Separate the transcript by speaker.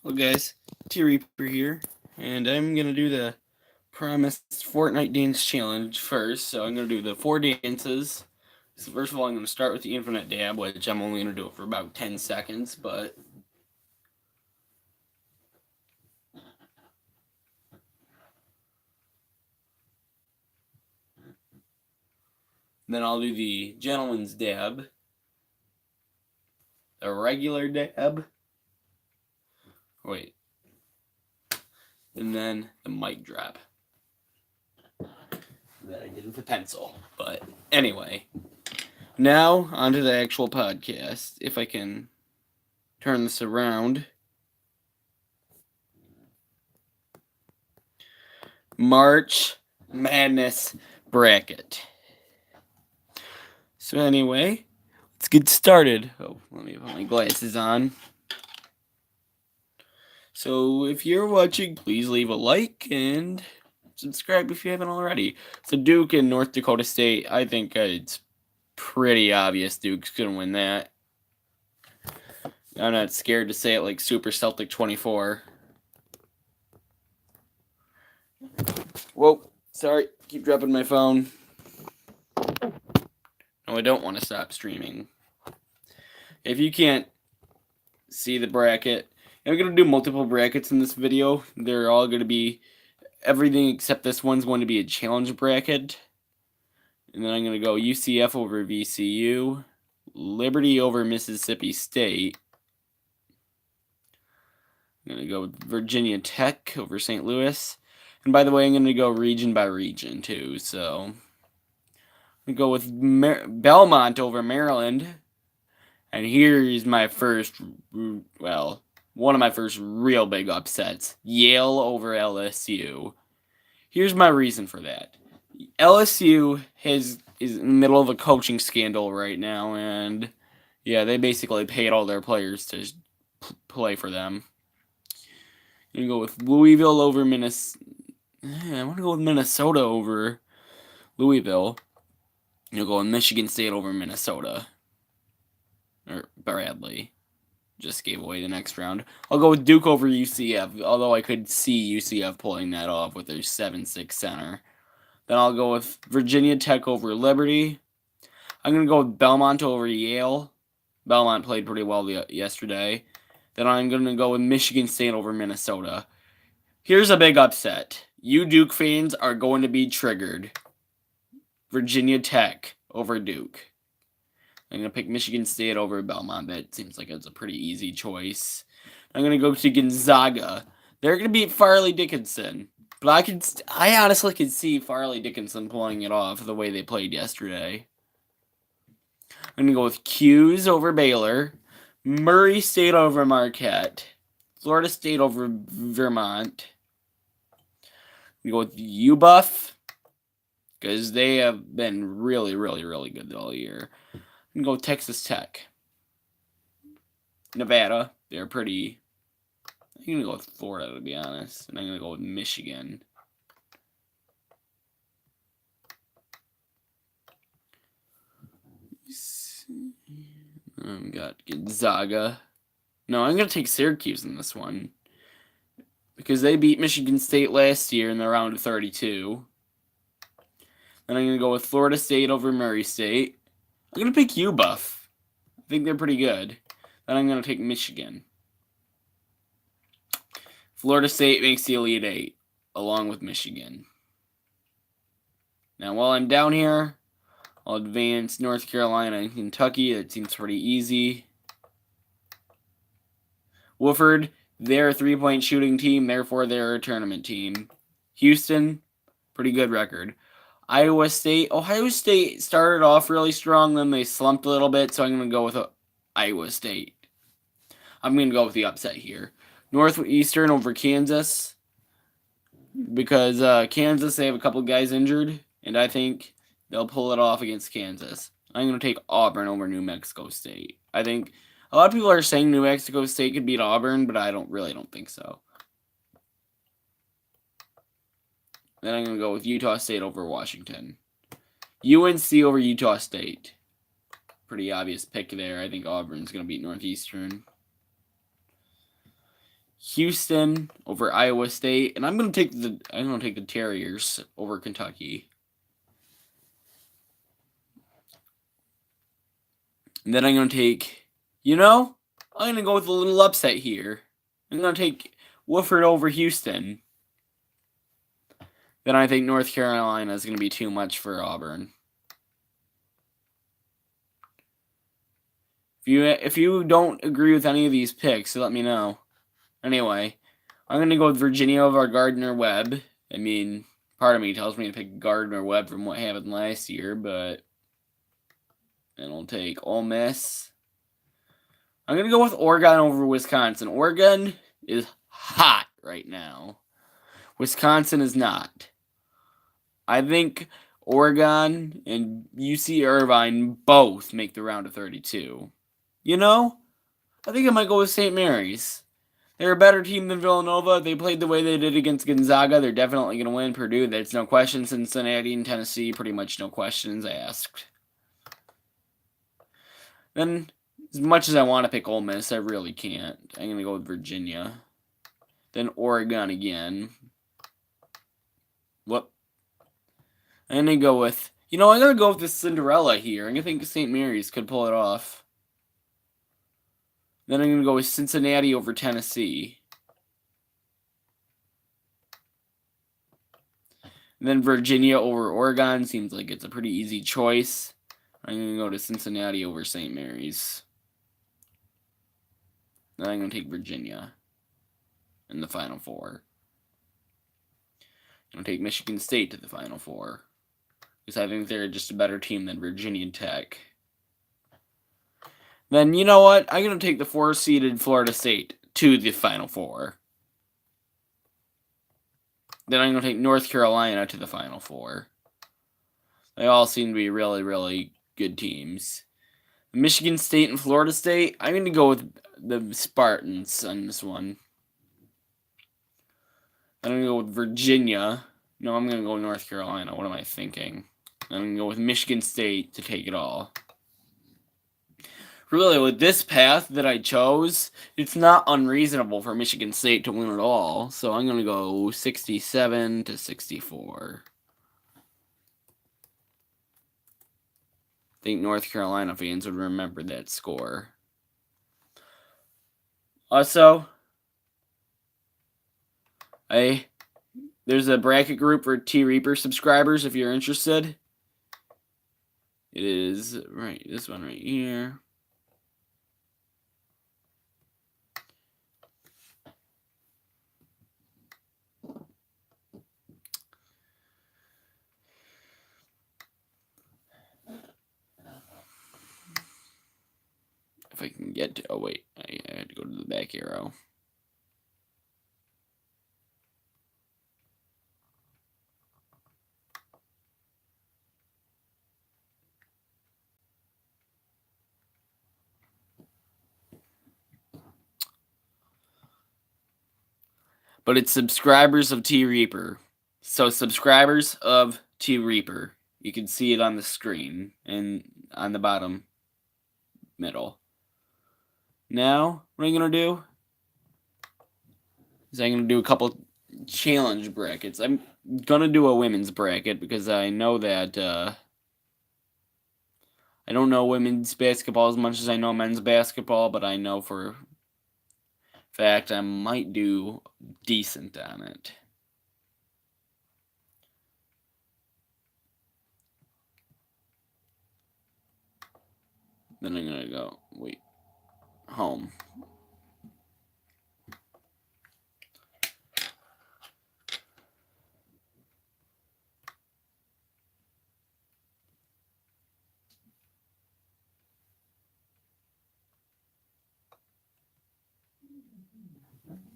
Speaker 1: Hello guys, T-Reaper here, and I'm going to do the promised Fortnite Dance Challenge first. So I'm going to do the 4 dances. So first of all, I'm going to start with the Infinite Dab, which I'm only going to do it for about 10 seconds, but... Then I'll do the Gentleman's Dab, the regular dab, wait, and then the mic drop that I did with a pencil. But anyway, now onto the actual podcast. If I can turn this around. March Madness bracket. So anyway, let's get started. Oh, let me put my glasses on. So if you're watching, please leave a like and subscribe if you haven't already. So Duke and North Dakota State, I think it's pretty obvious Duke's going to win that. I'm not scared to say it like Super Celtic 24. Whoa, sorry, keep dropping my phone. No, I don't want to stop streaming. If you can't see the bracket, I'm going to do multiple brackets in this video. They're all going to be everything except this one's going to be a challenge bracket. And then I'm going to go UCF over VCU, Liberty over Mississippi State. I'm going to go with Virginia Tech over St. Louis. And by the way, I'm going to go region by region too. So I'm going to go with Belmont over Maryland. And here's my first, well, one of my first real big upsets. Yale over LSU. Here's my reason for that. LSU is in the middle of a coaching scandal right now, and yeah, they basically paid all their players to play for them. I'm going to go with Louisville over Minnesota. I want to go with Minnesota over Louisville. I'm going to go with Michigan State over Minnesota. Or Bradley. Just gave away the next round. I'll go with Duke over UCF, although I could see UCF pulling that off with their 7-6 center. Then I'll go with Virginia Tech over Liberty. I'm going to go with Belmont over Yale. Belmont played pretty well yesterday. Then I'm going to go with Michigan State over Minnesota. Here's a big upset. You Duke fans are going to be triggered. Virginia Tech over Duke. I'm going to pick Michigan State over Belmont. That seems like it's a pretty easy choice. I'm going to go to Gonzaga. They're going to beat Farley Dickinson. But I honestly could see Farley Dickinson pulling it off the way they played yesterday. I'm going to go with 'Cuse over Baylor. Murray State over Marquette. Florida State over Vermont. I'm going to go with UBuff, because they have been really, really, really good all year. I'm going to go with Texas Tech. Nevada, they're pretty... I'm going to go with Florida, to be honest. And I'm going to go with Michigan. Got Gonzaga. No, I'm going to take Syracuse in this one, because they beat Michigan State last year in the round of 32. Then I'm going to go with Florida State over Murray State. I'm going to pick UBuff. I think they're pretty good. Then I'm going to take Michigan. Florida State makes the Elite Eight, along with Michigan. Now, while I'm down here, I'll advance North Carolina and Kentucky. That seems pretty easy. Wofford, they're a three-point shooting team, therefore they're a tournament team. Houston, pretty good record. Ohio State started off really strong, then they slumped a little bit, so I'm going to go with Iowa State. I'm going to go with the upset here. Northeastern over Kansas, because Kansas, they have a couple guys injured, and I think they'll pull it off against Kansas. I'm going to take Auburn over New Mexico State. I think a lot of people are saying New Mexico State could beat Auburn, but I really don't think so. Then I'm going to go with Utah State over Washington. UNC over Utah State. Pretty obvious pick there. I think Auburn's going to beat Northeastern. Houston over Iowa State, and I'm gonna take the Terriers over Kentucky. And then I'm gonna take, I'm gonna go with a little upset here. I'm gonna take Wofford over Houston. Then I think North Carolina is gonna be too much for Auburn. If you don't agree with any of these picks, let me know. Anyway, I'm going to go with Virginia over Gardner-Webb. I mean, part of me tells me to pick Gardner-Webb from what happened last year, but I'll take Ole Miss. I'm going to go with Oregon over Wisconsin. Oregon is hot right now. Wisconsin is not. I think Oregon and UC Irvine both make the round of 32. I think I might go with St. Mary's. They're a better team than Villanova. They played the way they did against Gonzaga. They're definitely going to win. Purdue, there's no question. Cincinnati and Tennessee, pretty much no questions asked. Then, as much as I want to pick Ole Miss, I really can't. I'm going to go with Virginia. Then Oregon again. Whoop. I'm going to go with, I'm going to go with the Cinderella here. I'm going to think St. Mary's could pull it off. Then I'm going to go with Cincinnati over Tennessee. And then Virginia over Oregon seems like it's a pretty easy choice. I'm going to go to Cincinnati over St. Mary's. Then I'm going to take Virginia in the Final Four. I'm going to take Michigan State to the Final Four, because I think they're just a better team than Virginia Tech. Then, you know what? I'm going to take the 4-seeded Florida State to the Final Four. Then I'm going to take North Carolina to the Final Four. They all seem to be really, really good teams. Michigan State and Florida State, I'm going to go with the Spartans on this one. Then I'm going to go with Virginia. No, I'm going to go with North Carolina. What am I thinking? I'm going to go with Michigan State to take it all. Really, with this path that I chose, it's not unreasonable for Michigan State to win it all. So I'm going to go 67 to 64. I think North Carolina fans would remember that score. Also, there's a bracket group for T Reaper subscribers if you're interested. It is this one right here. If I can get to, oh wait, I had to go to the back arrow. But it's subscribers of T Reaper. So subscribers of T Reaper. You can see it on the screen and on the bottom middle. Now, what I'm going to do is I'm going to do a couple challenge brackets. I'm going to do a women's bracket because I know that I don't know women's basketball as much as I know men's basketball, but I know for a fact I might do decent on it. Then I'm going to go, home.